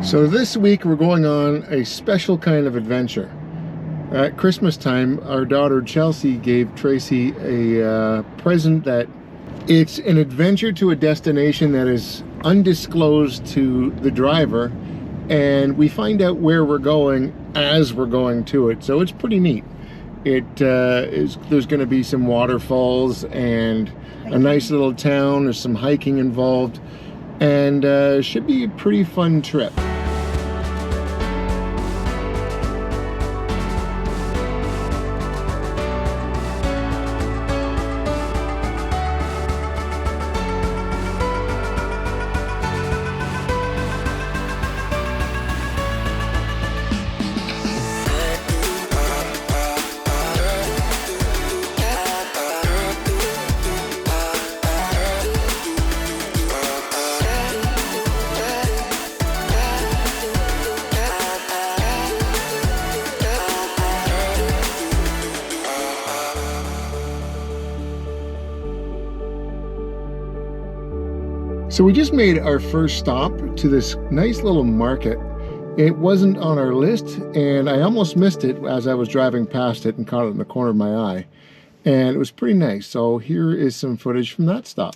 So this week we're going on a special kind of adventure. At Christmas time, our daughter Chelsea gave Tracy a present that it's an adventure to a destination that is undisclosed to the driver, and we find out where we're going as we're going to it. So it's pretty neat. There's going to be some waterfalls and a nice little town. There's some hiking involved, and should be a pretty fun trip. So we just made our first stop to this nice little market. It wasn't on our list, and I almost missed it as I was driving past it and caught it in the corner of my eye. And it was pretty nice. So here is some footage from that stop.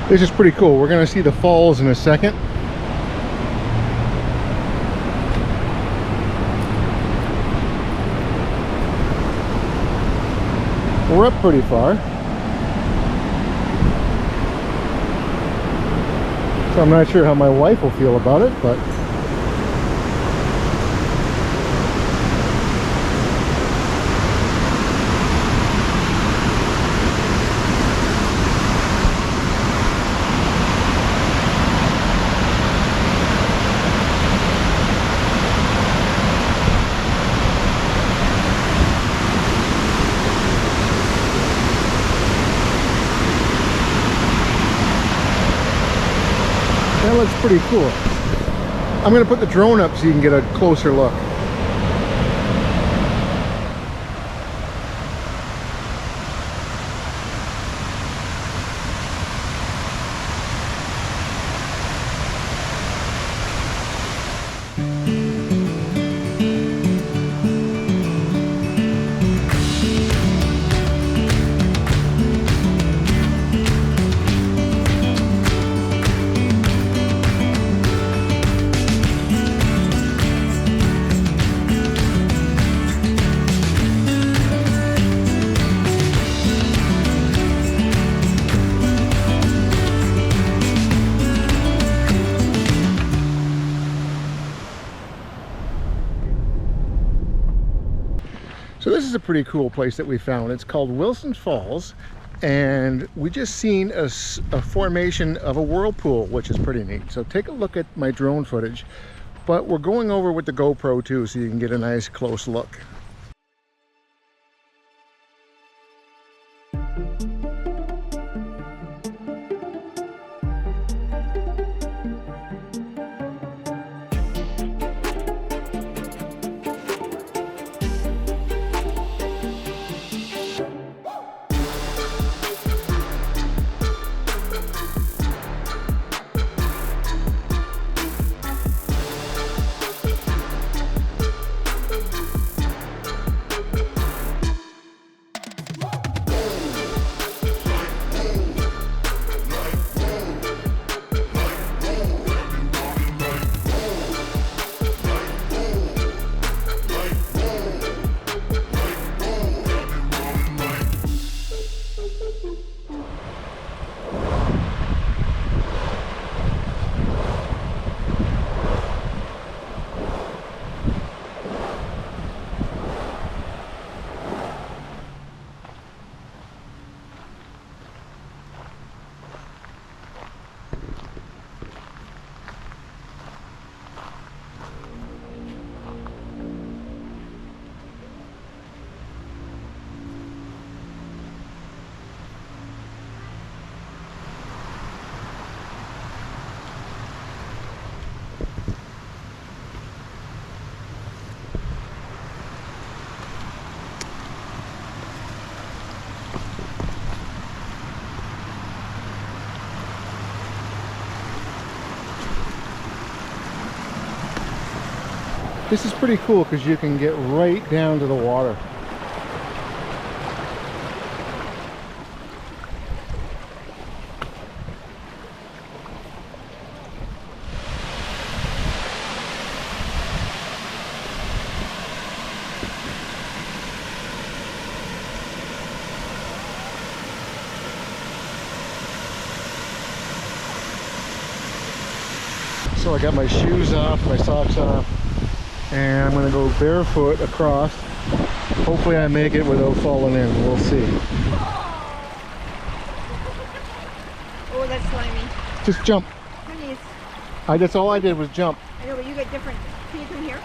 This is pretty cool. We're going to see the falls in a second. We're up pretty far. So I'm not sure how my wife will feel about it, but that looks pretty cool. I'm going to put the drone up so you can get a closer look. So this is a pretty cool place that we found. It's called Wilson Falls, and we just seen a formation of a whirlpool, which is pretty neat. So take a look at my drone footage, but we're going over with the GoPro too, so you can get a nice close look. This is pretty cool because you can get right down to the water. So I got my shoes off, my socks off, and I'm gonna go barefoot across. Hopefully I make it without falling in. We'll see. Oh, that's slimy. Just jump. Please. That's all I did was jump. I know, but you get different. Can you come here?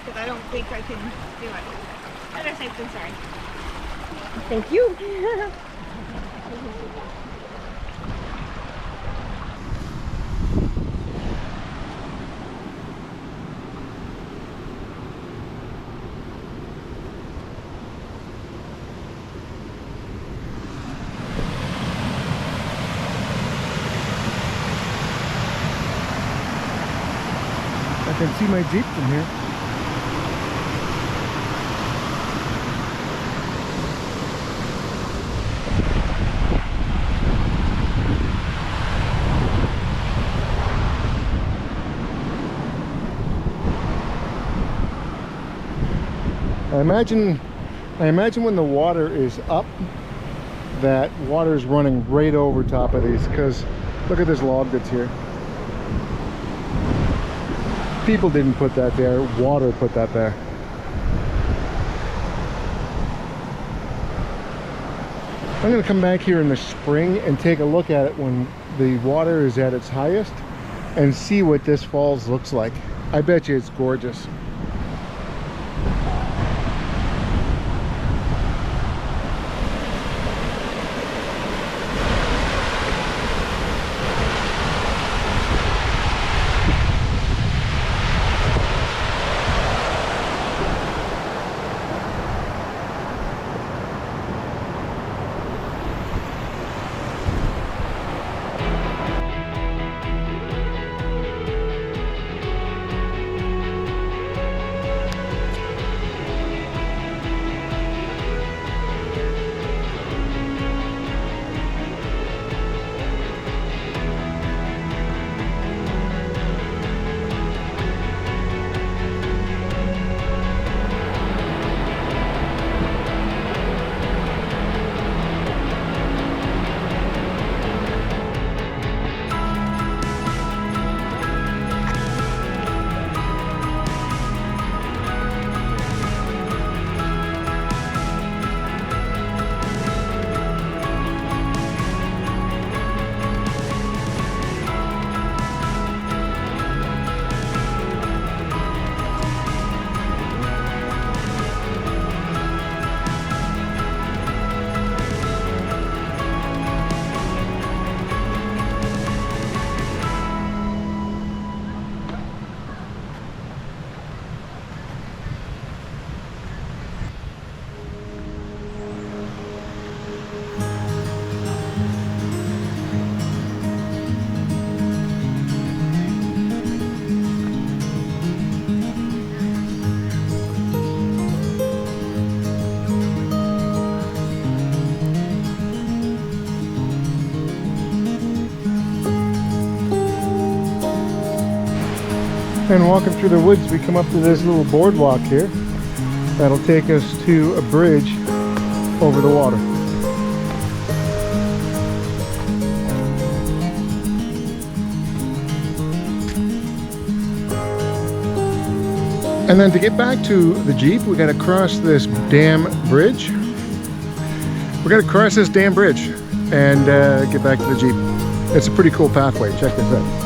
Because I don't think I can do it. Other side, I'm sorry. Thank you. I can see my Jeep from here. I imagine when the water is up, that water is running right over top of these, because look at this log that's here. People didn't put that there, water put that there. I'm going to come back here in the spring and take a look at it when the water is at its highest and see what this falls looks like. I bet you it's gorgeous. And walking through the woods, we come up to this little boardwalk here that'll take us to a bridge over the water. And then to get back to the Jeep, we got to cross this damn bridge. We got to cross this damn bridge and get back to the Jeep. It's a pretty cool pathway. Check this out.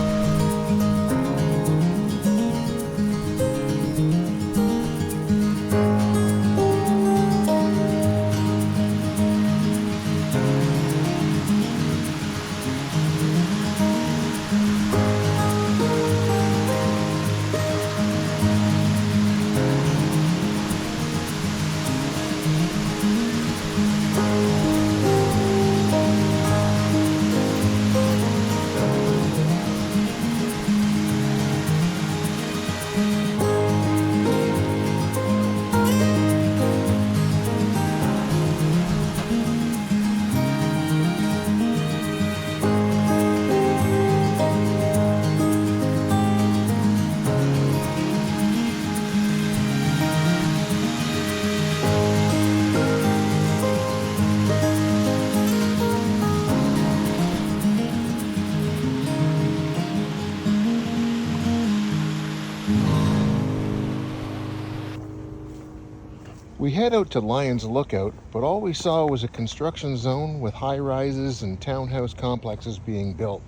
We head out to Lyons Lookout, but all we saw was a construction zone with high-rises and townhouse complexes being built.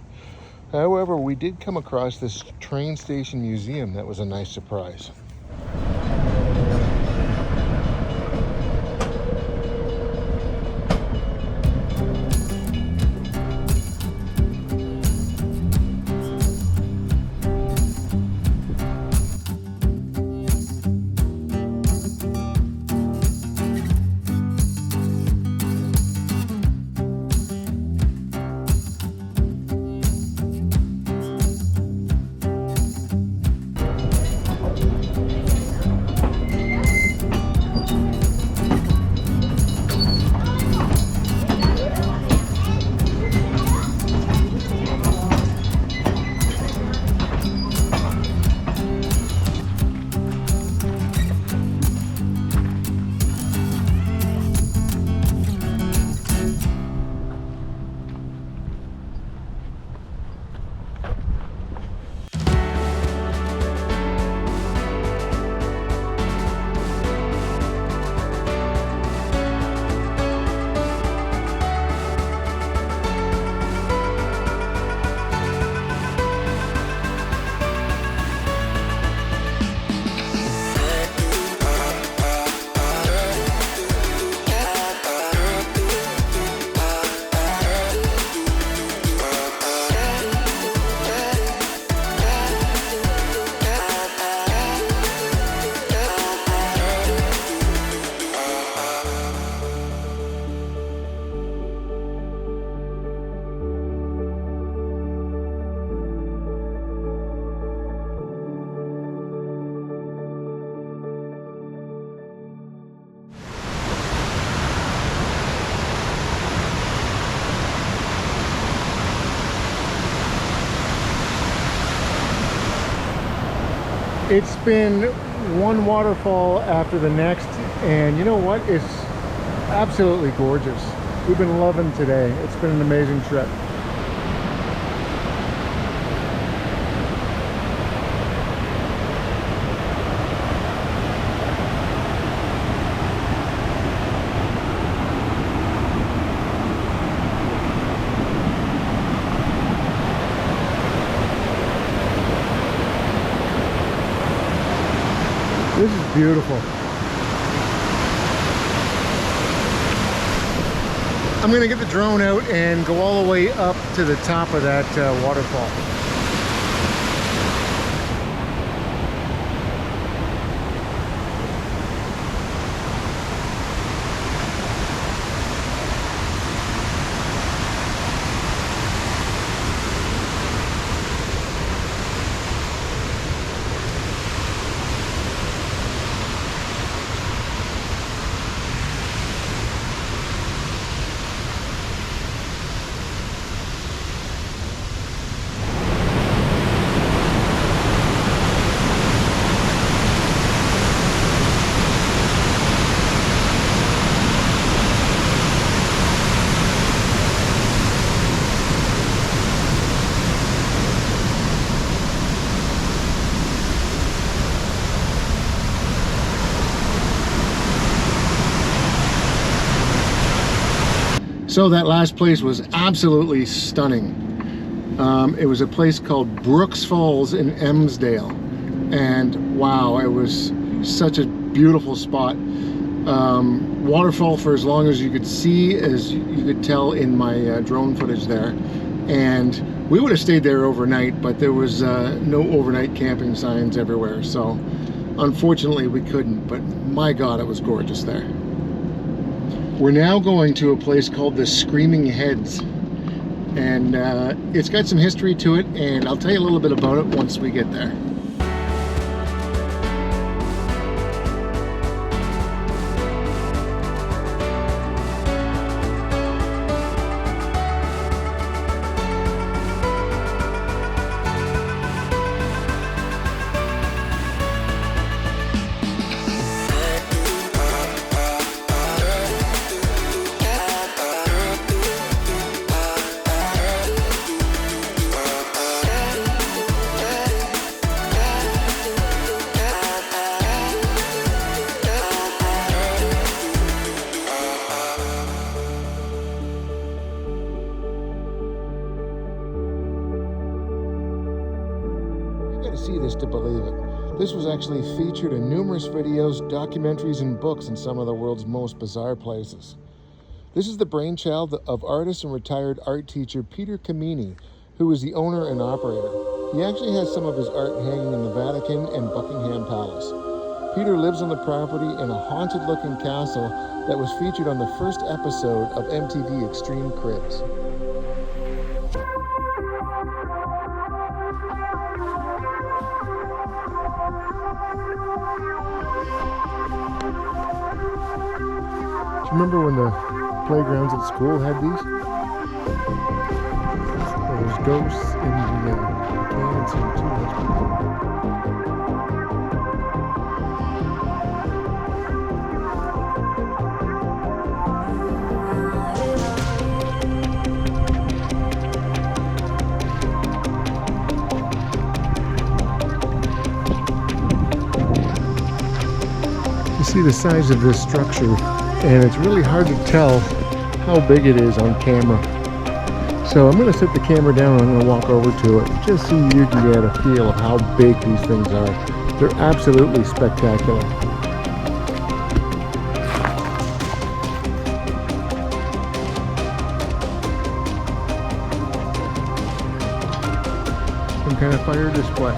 However, we did come across this train station museum that was a nice surprise. It's been one waterfall after the next, and you know what? It's absolutely gorgeous. We've been loving today. It's been an amazing trip. This is beautiful. I'm gonna get the drone out and go all the way up to the top of that waterfall. So that last place was absolutely stunning. It was a place called Brooks Falls in Emsdale, and wow, it was such a beautiful spot. Waterfall for as long as you could see, as you could tell in my drone footage there. And we would have stayed there overnight, but there was no overnight camping signs everywhere, so unfortunately we couldn't, but my God, it was gorgeous there. We're now going to a place called the Screaming Heads, and it's got some history to it, and I'll tell you a little bit about it once we get there. See this to believe it. This was actually featured in numerous videos, documentaries, and books in some of the world's most bizarre places. This is the brainchild of artist and retired art teacher Peter Camini, who is the owner and operator. He actually has some of his art hanging in the Vatican and Buckingham Palace. Peter lives on the property in a haunted-looking castle that was featured on the first episode of MTV Extreme Cribs. Do you remember when the playgrounds at school had these? Well, there's ghosts in the cans here too. That's pretty cool. You see the size of this structure, and it's really hard to tell how big it is on camera. So I'm going to set the camera down and I'm going to walk over to it just so you can get a feel of how big these things are. They're absolutely spectacular. Some kind of fire display.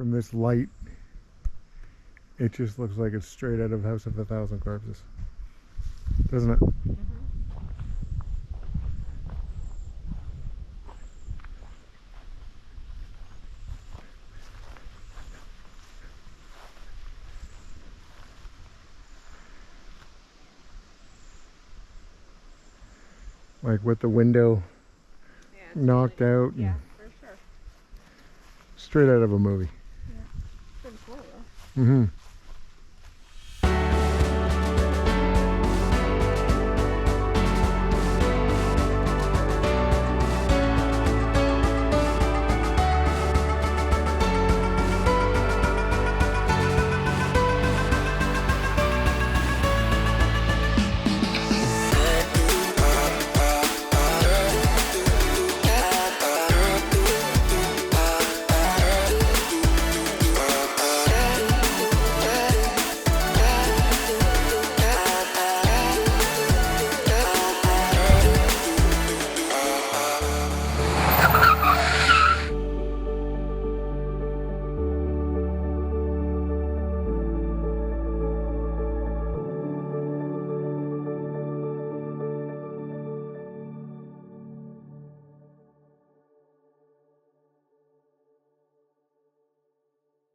from this light, it just looks like it's straight out of House of a Thousand Corpses, doesn't it? Like with the window knocked out. Yeah, for sure. Straight out of a movie. Yeah. Pretty cool though. Mm-hmm.